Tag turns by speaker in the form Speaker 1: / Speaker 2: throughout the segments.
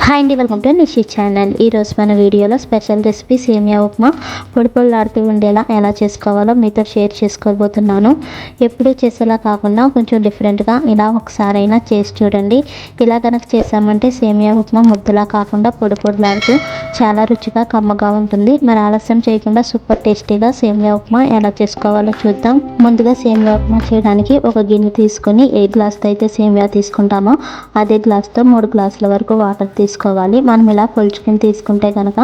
Speaker 1: Hi అండి, welcome to Nishi channel. ఈరోజు మన వీడియోలో స్పెషల్ రెసిపీ సేమియా ఉప్మా పొడి పొడిలాడుతూ ఉండేలా ఎలా చేసుకోవాలో మీతో షేర్ చేసుకోబోతున్నాను. ఎప్పుడూ చేసేలా కాకుండా కొంచెం డిఫరెంట్గా ఇలా ఒకసారైనా చేసి చూడండి. ఇలా కనుక చేసామంటే సేమియా ఉప్మా ముద్దలా కాకుండా పొడి పొడిలాడుతూ చాలా రుచిగా కమ్మగా ఉంటుంది. మరి ఆలస్యం చేయకుండా సూపర్ టేస్టీగా సేమియా ఉప్మా ఎలా చేసుకోవాలో చూద్దాం. ముందుగా సేమియా ఉప్మా చేయడానికి ఒక గిన్నె తీసుకొని ఏ గ్లాస్తో అయితే సేమియా తీసుకుంటామో అదే గ్లాస్తో 3 గ్లాసుల వరకు వాటర్ తీసుకోవాలి. మనం ఇలా కొలుచుకుని తీసుకుంటే కనుక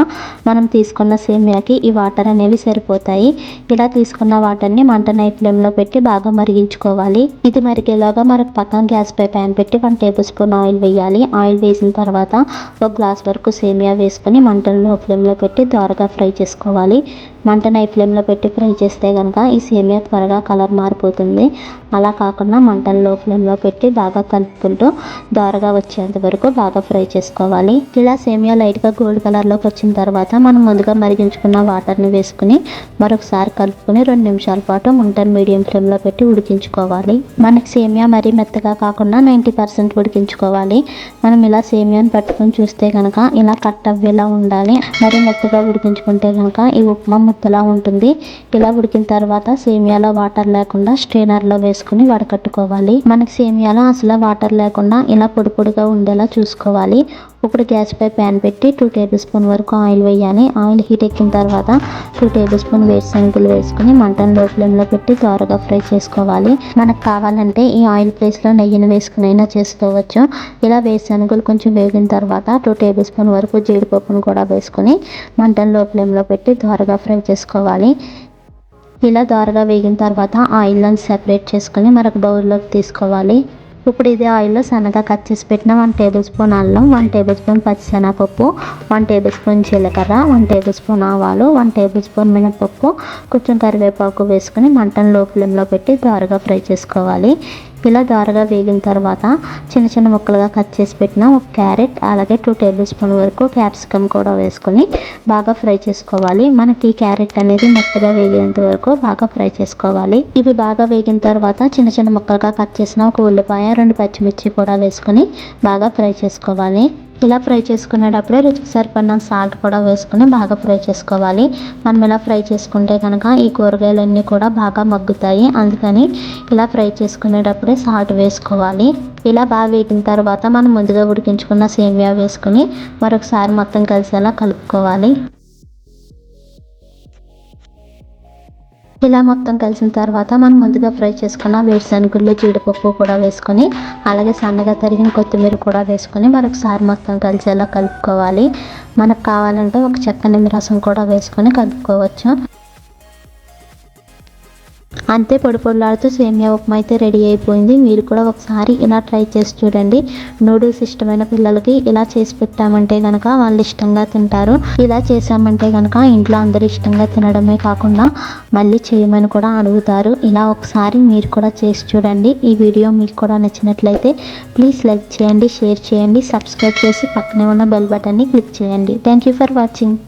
Speaker 1: మనం తీసుకున్న సేమియాకి ఈ వాటర్ అనేవి సరిపోతాయి. ఇలా తీసుకున్న వాటర్ని మంట హై ఫ్లేమ్లో పెట్టి బాగా మరిగించుకోవాలి. ఇది మరిగేలాగా మనకు పక్కన గ్యాస్ పై ప్యాన్ పెట్టి 1 టేబుల్ స్పూన్ ఆయిల్ వేయాలి. ఆయిల్ వేసిన తర్వాత 1 గ్లాస్ వరకు సేమియా వేసుకొని మంటను లో ఫ్లేమ్లో పెట్టి దోరగా ఫ్రై చేసుకోవాలి. మంటను హై ఫ్లేమ్లో పెట్టి ఫ్రై చేస్తే కనుక ఈ సేమియా త్వరగా కలర్ మారిపోతుంది. అలా కాకుండా మంటను లో ఫ్లేమ్లో పెట్టి బాగా కలుపుకుంటూ దోరగా వచ్చేంత వరకు బాగా ఫ్రై చేసుకోవాలి. ఇలా సేమియా లైట్గా గోల్డ్ కలర్లోకి వచ్చిన తర్వాత మనం ముందుగా మరిగించుకున్న వాటర్ని వేసుకుని మరొకసారి కలుపుకొని 2 నిమిషాల పాటు మంటను మీడియం ఫ్లేమ్లో పెట్టి ఉడికించుకోవాలి. మనకి సేమియా మరీ మెత్తగా కాకుండా 90% ఉడికించుకోవాలి. మనం ఇలా సేమియాని పట్టుకొని చూస్తే కనుక ఇలా కట్ అవ్వేలా ఉండాలి. మరీ మెత్తగా ఉడికించుకుంటే కనుక ఈ ఉప్మా ముద్దలా ఉంటుంది. ఇలా ఉడికిన తర్వాత సేమియాలో వాటర్ లేకుండా స్ట్రైనర్లో వేసుకుని వడకట్టుకోవాలి. మనకి సేమియాలో అసలు వాటర్ లేకుండా ఇలా పొడి పొడిగా ఉండేలా చూసుకోవాలి. ఇప్పుడు గ్యాస్ పై ప్యాన్ పెట్టి 2 టేబుల్ స్పూన్ వరకు ఆయిల్ వేయాలి. ఆయిల్ హీట్ ఎక్కిన తర్వాత 2 టేబుల్ స్పూన్ వేరుశనగలు వేసుకుని మంటను లో ఫ్లేమ్లో పెట్టి త్వరగా ఫ్రై చేసుకోవాలి. మనకు కావాలంటే ఈ ఆయిల్ ప్లేస్లో నెయ్యిని వేసుకుని అయినా చేసుకోవచ్చు. ఇలా వేరుశనగలు కొంచెం వేగిన తర్వాత 2 టేబుల్ స్పూన్ వరకు జీడిపప్పును కూడా వేసుకుని మంటను లో ఫ్లేమ్లో పెట్టి త్వరగా ఫ్రై చేసుకోవాలి. ఇలా దోరగా వేగిన తర్వాత ఆయిల్ని సెపరేట్ చేసుకుని మరొక బౌల్లోకి తీసుకోవాలి. ఇప్పుడు ఇదే ఆయిల్లో సన్నగా కట్ చేసి పెట్టిన 1 టేబుల్ స్పూన్ అల్లం, 1 టేబుల్ స్పూన్ పచ్చిశనగపప్పు, 1 టేబుల్ స్పూన్ జీలకర్ర, 1 టేబుల్ స్పూన్ ఆవాలు, 1 టేబుల్ స్పూన్ మినపప్పు, కొంచెం కరివేపాకు వేసుకుని మంటను లో ఫ్లేమ్లో పెట్టి దోరగా ఫ్రై చేసుకోవాలి. ఇలా దోరగా వేగిన తర్వాత చిన్న చిన్న ముక్కలుగా కట్ చేసి పెట్టిన 1 క్యారెట్, అలాగే 2 టేబుల్ స్పూన్ వరకు క్యాప్సికమ్ కూడా వేసుకొని బాగా ఫ్రై చేసుకోవాలి. మనకి ఈ క్యారెట్ అనేది మెత్తగా వేగేంత వరకు బాగా ఫ్రై చేసుకోవాలి. ఇవి బాగా వేగిన తర్వాత చిన్న చిన్న ముక్కలుగా కట్ చేసిన 1 ఉల్లిపాయ, 2 పచ్చిమిర్చి కూడా వేసుకొని బాగా ఫ్రై చేసుకోవాలి. ఇలా ఫ్రై చేసుకునేటప్పుడే రుచికి సరిపడిన సాల్ట్ కూడా వేసుకుని బాగా ఫ్రై చేసుకోవాలి. మనం ఇలా ఫ్రై చేసుకుంటే కనుక ఈ కూరగాయలన్నీ కూడా బాగా మగ్గుతాయి. అందుకని ఇలా ఫ్రై చేసుకునేటప్పుడే సాల్ట్ వేసుకోవాలి. ఇలా బాగా వేగిన తర్వాత మనం ముందుగా ఉడికించుకున్న సేమియా వేసుకుని మరొకసారి మొత్తం కలిసేలా కలుపుకోవాలి. ఇలా మొత్తం కలిసిన తర్వాత మనం ముందుగా ఫ్రై చేసుకున్న వేరుశనగలు, జీడిపప్పు కూడా వేసుకొని అలాగే సన్నగా తరిగిన కొత్తిమీర కూడా వేసుకొని మరొకసారి మొత్తం కలిసేలా కలుపుకోవాలి. మనకు కావాలంటే ఒక చెక్క నిమ్మరసం కూడా వేసుకొని కలుపుకోవచ్చు. అంతే, పొడి పొడిలాడుతూ సేమియా ఉప్మా అయితే రెడీ అయిపోయింది. మీరు కూడా ఒకసారి ఇలా ట్రై చేసి చూడండి. నూడిల్స్ ఇష్టమైన పిల్లలకి ఇలా చేసి పెట్టామంటే కనుక వాళ్ళు ఇష్టంగా తింటారు. ఇలా చేసామంటే కనుక ఇంట్లో అందరూ ఇష్టంగా తినడమే కాకుండా మళ్ళీ చేయమని కూడా అడుగుతారు. ఇలా ఒకసారి మీరు కూడా చేసి చూడండి. ఈ వీడియో మీకు కూడా నచ్చినట్లయితే ప్లీజ్ లైక్ చేయండి, షేర్ చేయండి, సబ్స్క్రైబ్ చేసి పక్కనే ఉన్న బెల్ బటన్ని క్లిక్ చేయండి. Thank you for watching.